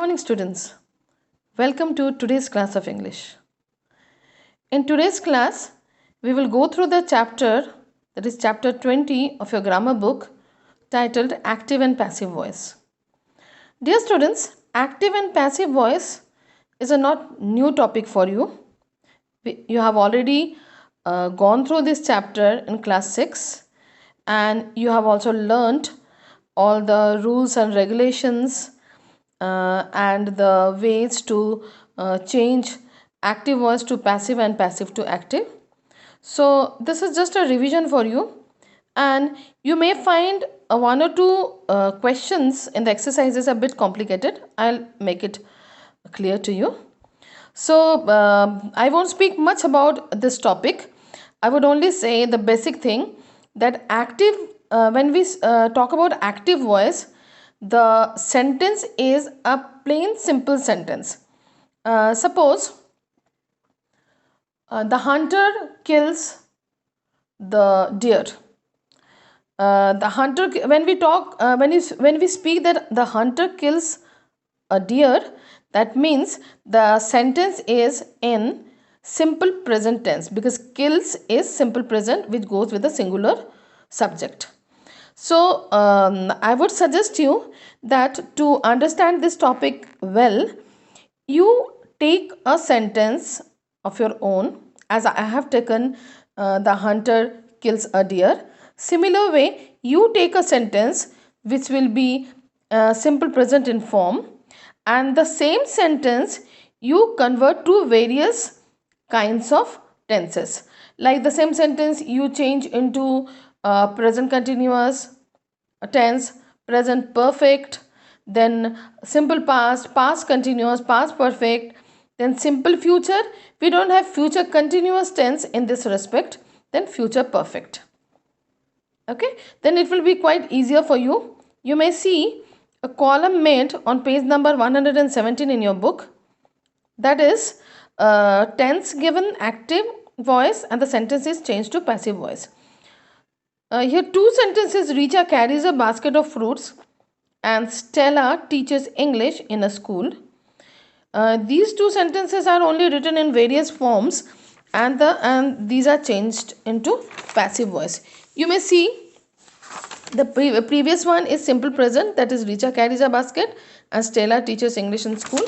Morning students, welcome to today's class of English. In today's class, we will go through the chapter, that is chapter 20 of your grammar book, titled Active and Passive Voice. Dear students, active and passive voice is a not new topic for you. You have already gone through this chapter in class 6 and you have also learnt all the rules and regulations and the ways to change active voice to passive and passive to active. So this is just a revision for you, and you may find one or two questions in the exercises a bit complicated. I'll make it clear to you. So I won't speak much about this topic. I would only say the basic thing that active, when we talk about active voice, the sentence is a plain simple sentence. Suppose the hunter kills the deer. The hunter, when we talk, when we speak that the hunter kills a deer, that means the sentence is in simple present tense, because kills is simple present which goes with the singular subject. So I would suggest you that to understand this topic well, you take a sentence of your own, as I have taken the hunter kills a deer. Similar way, you take a sentence which will be simple present in form, and the same sentence you convert to various kinds of tenses. Like the same sentence you change into present continuous tense, present perfect, then simple past, past continuous, past perfect, then simple future. We don't have future continuous tense in this respect, then future perfect. Okay, then it will be quite easier for you. You may see a column made on page number 117 in your book, that is tense given active voice and the sentence is changed to passive voice. Here two sentences. Richa carries a basket of fruits and Stella teaches English in a school. These two sentences are only written in various forms, and these are changed into passive voice. You may see the previous one is simple present, that is Richa carries a basket and Stella teaches English in school,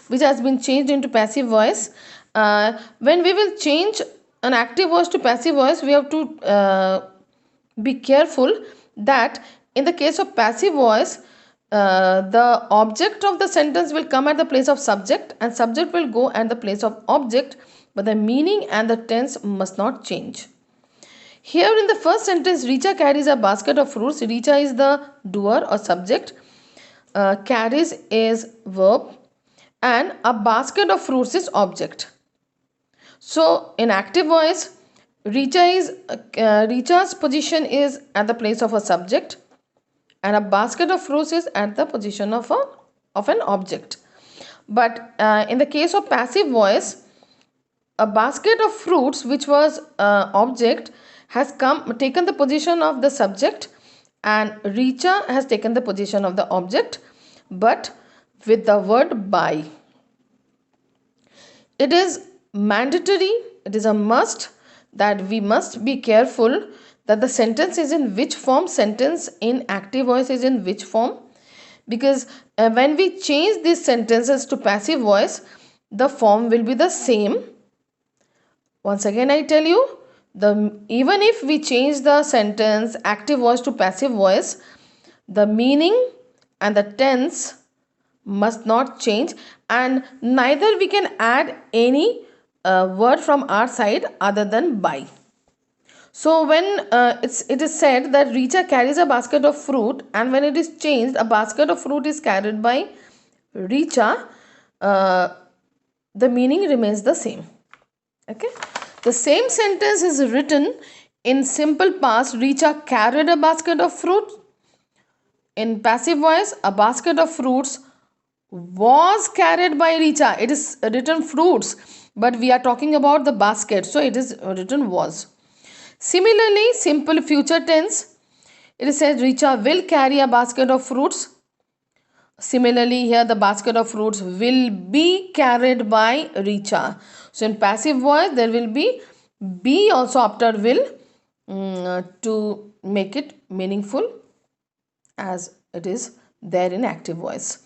which has been changed into passive voice. When we will change an active voice to passive voice, we have to be careful that in the case of passive voice, the object of the sentence will come at the place of subject and subject will go at the place of object, but the meaning and the tense must not change. Here in the first sentence, Richa carries a basket of fruits. Richa is the doer or subject, carries is verb, and a basket of fruits is object. So in active voice, Richa's position is at the place of a subject and a basket of fruits is at the position of an object. But in the case of passive voice, a basket of fruits which was object has taken the position of the subject and Richa has taken the position of the object, but with the word by. It is mandatory, it is a must that we must be careful that the sentence is in which form, sentence in active voice is in which form, because when we change these sentences to passive voice, the form will be the same. Once again I tell you, even if we change the sentence active voice to passive voice, the meaning and the tense must not change, and neither we can add any word from our side other than by. So when it is said that Richa carries a basket of fruit, and when it is changed, a basket of fruit is carried by Richa, the meaning remains the same. Okay, the same sentence is written in simple past. Richa carried a basket of fruit. In passive voice, a basket of fruits was carried by Richa. It is written fruits, but we are talking about the basket, so it is written was. Similarly, simple future tense, it is said Richa will carry a basket of fruits. Similarly, here the basket of fruits will be carried by Richa. So in passive voice, there will be also after will, to make it meaningful as it is there in active voice.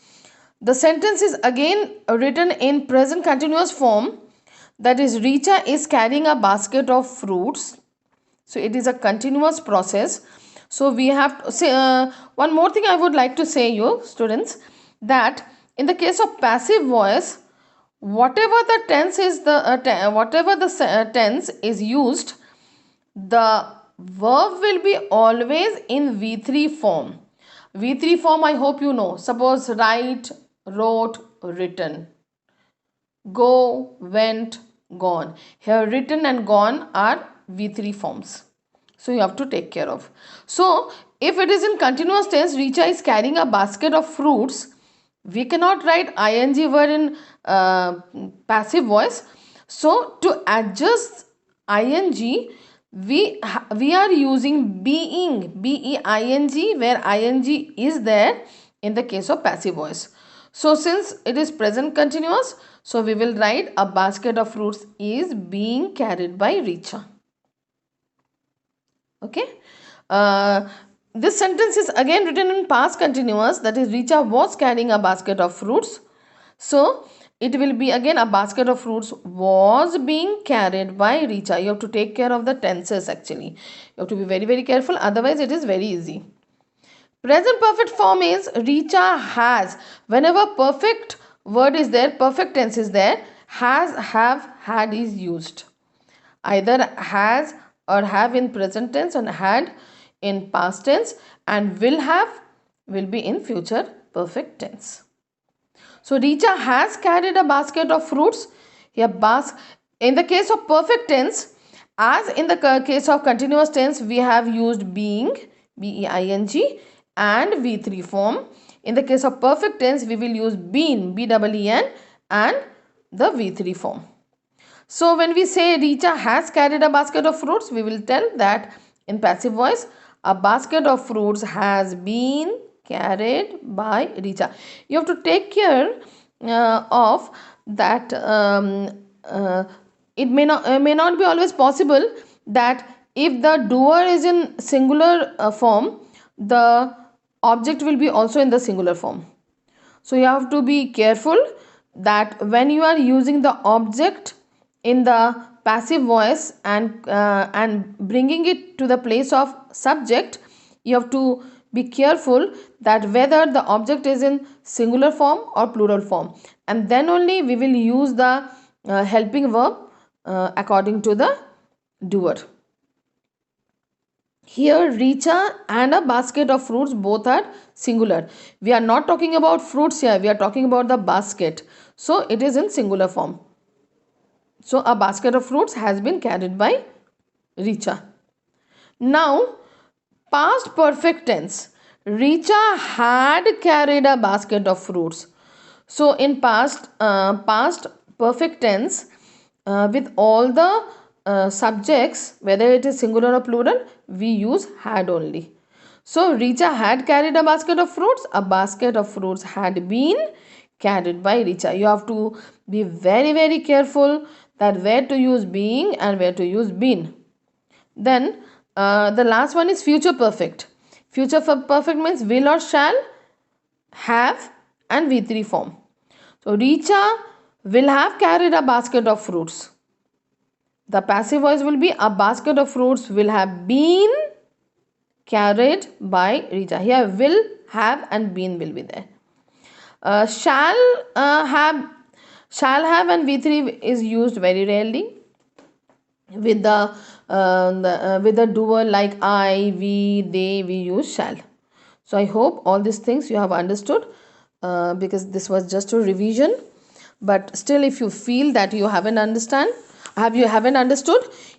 The sentence is again written in present continuous form, that is, Richa is carrying a basket of fruits. So it is a continuous process. So we have to say, one more thing I would like to say you students, that in the case of passive voice, whatever the tense is the tense is used, the verb will be always in V3 form. V3 form, I hope you know. Suppose write, wrote, written. Go, went, gone. Here written and gone are V3 forms. So you have to take care of. So if it is in continuous tense, Richa is carrying a basket of fruits. We cannot write ing word in passive voice. So to adjust ing, we are using being, being, where ing is there in the case of passive voice. So since it is present continuous, so we will write a basket of fruits is being carried by Richa. Okay. This sentence is again written in past continuous, that is, Richa was carrying a basket of fruits. So it will be again a basket of fruits was being carried by Richa. You have to take care of the tenses actually. You have to be very, very careful, otherwise it is very easy. Present perfect form is Richa has. Whenever perfect word is there, perfect tense is there, has, have, had is used. Either has or have in present tense and had in past tense, and will have will be in future perfect tense. So Richa has carried a basket of fruits. Here in the case of perfect tense, as in the case of continuous tense, we have used being, being, and V3 form. In the case of perfect tense, we will use been, B-E-E-N, and the V3 form. So when we say Richa has carried a basket of fruits, we will tell that in passive voice, a basket of fruits has been carried by Richa. You have to take care of that. It may not be always possible that if the doer is in singular form, the object will be also in the singular form. So you have to be careful that when you are using the object in the passive voice and bringing it to the place of subject, you have to be careful that whether the object is in singular form or plural form, and then only we will use the helping verb according to the doer. Here Richa and a basket of fruits both are singular. We are not talking about fruits here, we are talking about the basket. So it is in singular form. So a basket of fruits has been carried by Richa. Now past perfect tense. Richa had carried a basket of fruits. So in past perfect tense, with all the subjects, whether it is singular or plural, we use had only. So Richa had carried a basket of fruits. A basket of fruits had been carried by Richa. You have to be very, very careful that where to use being and where to use been. Then the last one is future perfect. Future perfect means will or shall, have, and V3 form. So Richa will have carried a basket of fruits. The passive voice will be a basket of fruits will have been carried by Richa. Here will, have, and been will be there. Shall have and V3 is used very rarely with the doer, like I, we, they, we use shall. So I hope all these things you have understood, because this was just a revision. But still, if you feel that you haven't understood,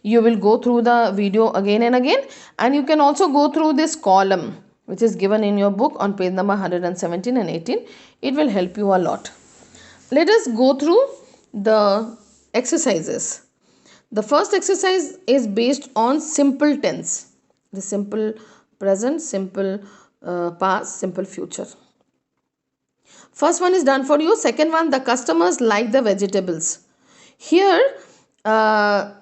you will go through the video again and again, and you can also go through this column which is given in your book on page number 117 and 18. It will help you a lot. Let us go through the exercises. The first exercise is based on simple tense, the simple present, simple past, simple future. First one is done for you. Second one, the customers like the vegetables. Here, uh,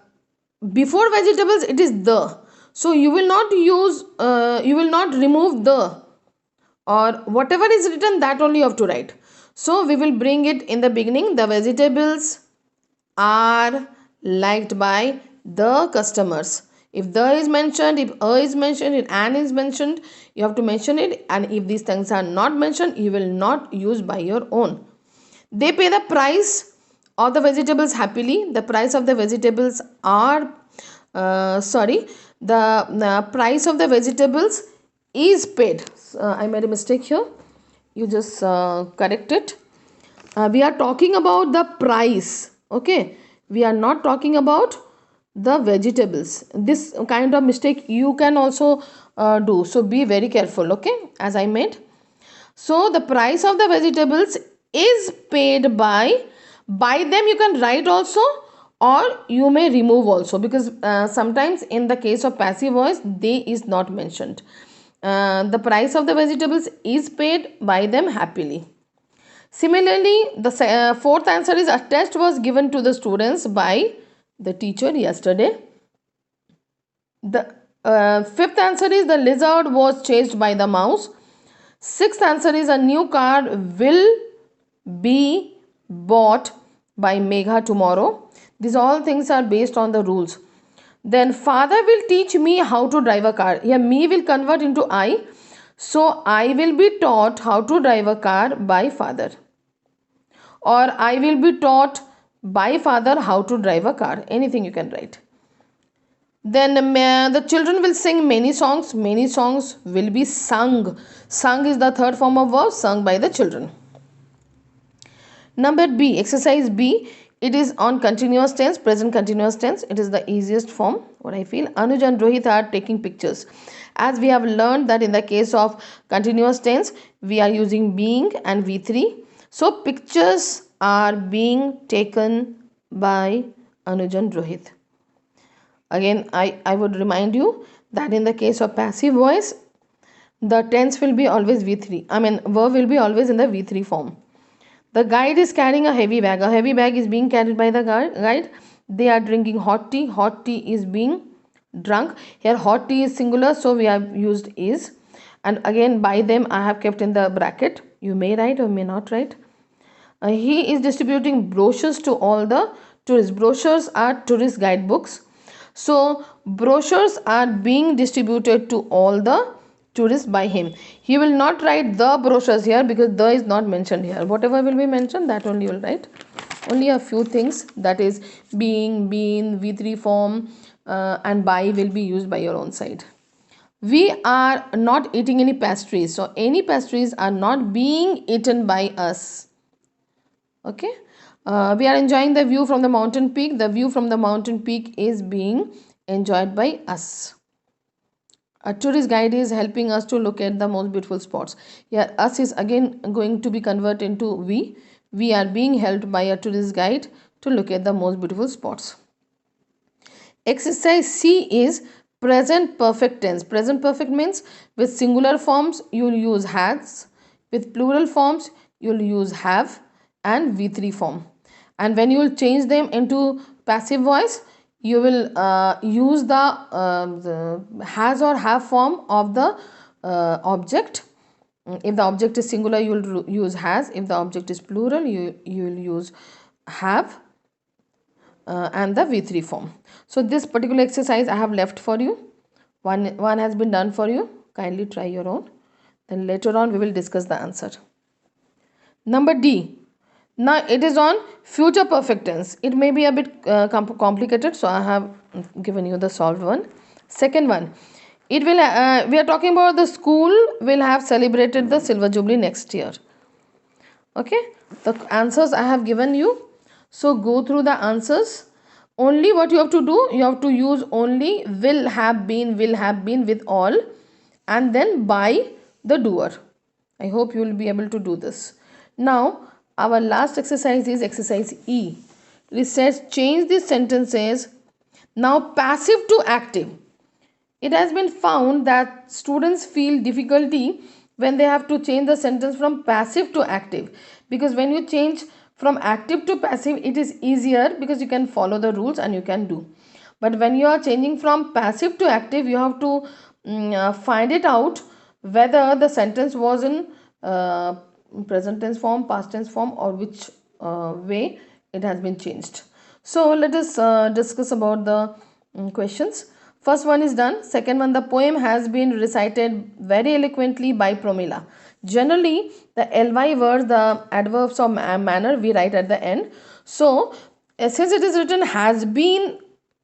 before vegetables, it is the. So you will not use, you will not remove the, or whatever is written, that only you have to write. So we will bring it in the beginning. The vegetables are liked by the customers. If the is mentioned, if a is mentioned, if an is mentioned, you have to mention it. And if these things are not mentioned, you will not use by your own. They pay the price of the vegetables happily. The price of the vegetables are, the price of the vegetables is paid. I made a mistake here. You just correct it. We are talking about the price. Okay, we are not talking about the vegetables. This kind of mistake you can also do. So be very careful. Okay, as I made. So the price of the vegetables is paid by them. You can write also, or you may remove also, because sometimes in the case of passive voice they is not mentioned. The price of the vegetables is paid by them happily. Similarly, the fourth answer is a test was given to the students by the teacher yesterday. The fifth answer is the lizard was chased by the mouse. Sixth answer is a new car will be bought by Megha tomorrow. These all things are based on the rules. Then father will teach me how to drive a car. Here me will convert into I. So I will be taught how to drive a car by father. Or I will be taught by father how to drive a car. Anything you can write. Then the children will sing many songs. Many songs will be sung. Sung is the third form of verb, sung by the children. Number B, exercise B. It is on continuous tense, present continuous tense. It is the easiest form, what I feel. Anuj and Rohit are taking pictures. As we have learned that in the case of continuous tense, we are using being and V3. So pictures are being taken by Anuj and Rohit. Again, I would remind you that in the case of passive voice, the tense will be always V3. Verb will be always in the V3 form. The guide is carrying a heavy bag. A heavy bag is being carried by the guide. They are drinking hot tea. Hot tea is being drunk. Here hot tea is singular, so we have used is. And again, by them I have kept in the bracket. You may write or may not write. He is distributing brochures to all the tourists. Brochures are tourist guidebooks. So brochures are being distributed to all the tourists by him. He will not write the brochures here because the is not mentioned here. Whatever will be mentioned, that only you will write. Only a few things, that is being, been, V3 form and by will be used by your own side. We are not eating any pastries. So any pastries are not being eaten by us. Okay. We are enjoying the view from the mountain peak. The view from the mountain peak is being enjoyed by us. A tourist guide is helping us to look at the most beautiful spots. Here us is again going to be converted into we. We are being helped by a tourist guide to look at the most beautiful spots. Exercise C is present perfect tense. Present perfect means with singular forms you will use has, with plural forms you will use have, and V3 form. And when you will change them into passive voice, you will use the has or have form of the object. If the object is singular, you will use has. If the object is plural, you will use have and the V3 form. So this particular exercise I have left for you. One has been done for you. Kindly try your own. Then later on we will discuss the answer. Number D. Now it is on future perfect tense. It may be a bit complicated, so I have given you the solved one. Second one, it will we are talking about the school will have celebrated the silver jubilee next year. Okay, the answers I have given you. So go through the answers. Only what you have to do, you have to use only will have been with all, and then by the doer. I hope you will be able to do this. Now our last exercise is exercise E. It says change these sentences. Now passive to active. It has been found that students feel difficulty when they have to change the sentence from passive to active, because when you change from active to passive, it is easier because you can follow the rules and you can do. But when you are changing from passive to active, you have to find it out whether the sentence was in uh, present tense form, past tense form, or which way it has been changed. So let us discuss about the questions. First one is done. Second one, the poem has been recited very eloquently by Promila. Generally, the ly words, the adverbs of manner, we write at the end. So, since it is written has been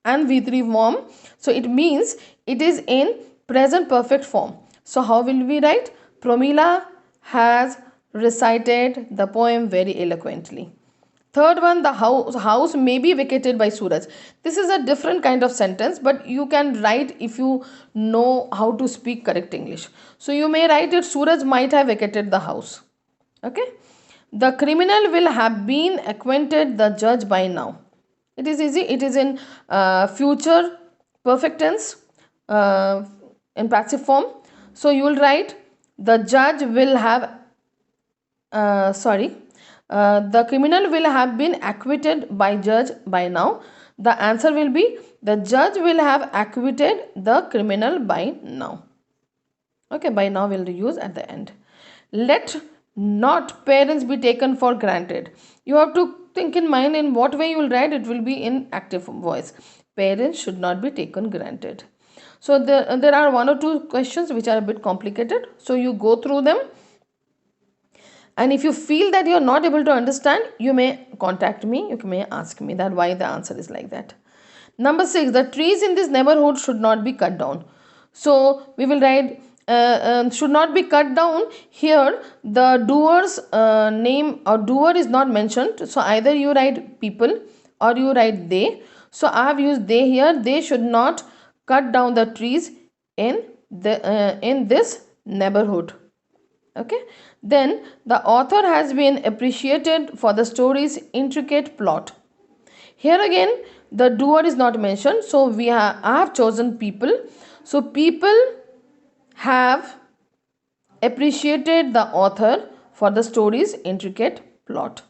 and V3 form, so it means it is in present perfect form. So, how will we write? Promila has recited the poem very eloquently. Third one, the house may be vacated by Suraj. This is a different kind of sentence, but you can write if you know how to speak correct English. So you may write it, Suraj might have vacated the house. Okay. The criminal will have been acquainted the judge by now. It is easy. It is in future perfect tense, in passive form. So you will write, the judge will have the criminal will have been acquitted by judge by now. The answer will be, the judge will have acquitted the criminal by now. Okay, by now we'll use at the end. Let not parents be taken for granted. You have to think in mind in what way you will write. It will be in active voice. Parents should not be taken granted. So there are one or two questions which are a bit complicated. So you go through them, and if you feel that you are not able to understand, you may contact me, you may ask me that why the answer is like that. Number 6, the trees in this neighborhood should not be cut down. So we will write should not be cut down. Here the doer's name or doer is not mentioned. So either you write people or you write they. So I have used they here. They should not cut down the trees in this neighborhood. Okay, then the author has been appreciated for the story's intricate plot. Here again the doer is not mentioned, so I have chosen people. So people have appreciated the author for the story's intricate plot.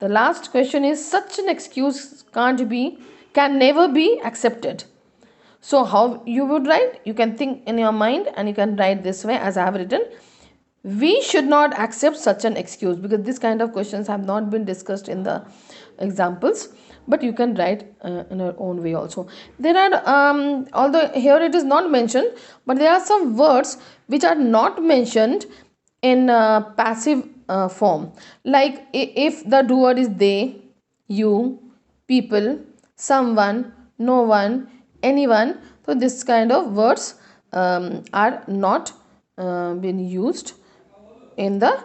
The last question is, such an excuse can never be accepted. So how you would write? You can think in your mind and you can write this way as I have written. We should not accept such an excuse, because this kind of questions have not been discussed in the examples, but you can write in your own way also. There are although here it is not mentioned, but there are some words which are not mentioned in passive form, like if the doer is they, you, people, someone, no one, anyone. So this kind of words are not been used in the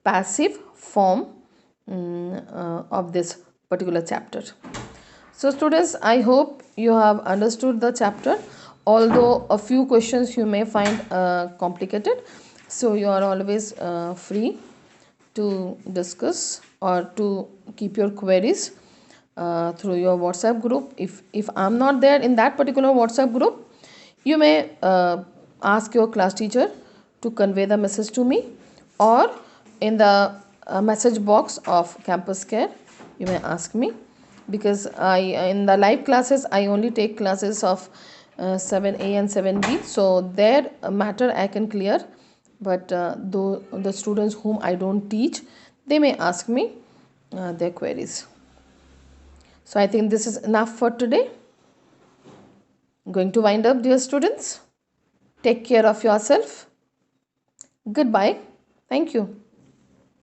passive form of this particular chapter. So students, I hope you have understood the chapter, although a few questions you may find complicated. So you are always free to discuss or to keep your queries through your WhatsApp group. If I'm not there in that particular WhatsApp group, you may ask your class teacher to convey the message to me, or in the message box of Campus Care you may ask me, because I in the live classes I only take classes of 7A and 7B, so their matter I can clear, but though the students whom I don't teach, they may ask me their queries. So I think this is enough for today. I'm going to wind up, dear students. Take care of yourself. Goodbye. Thank you.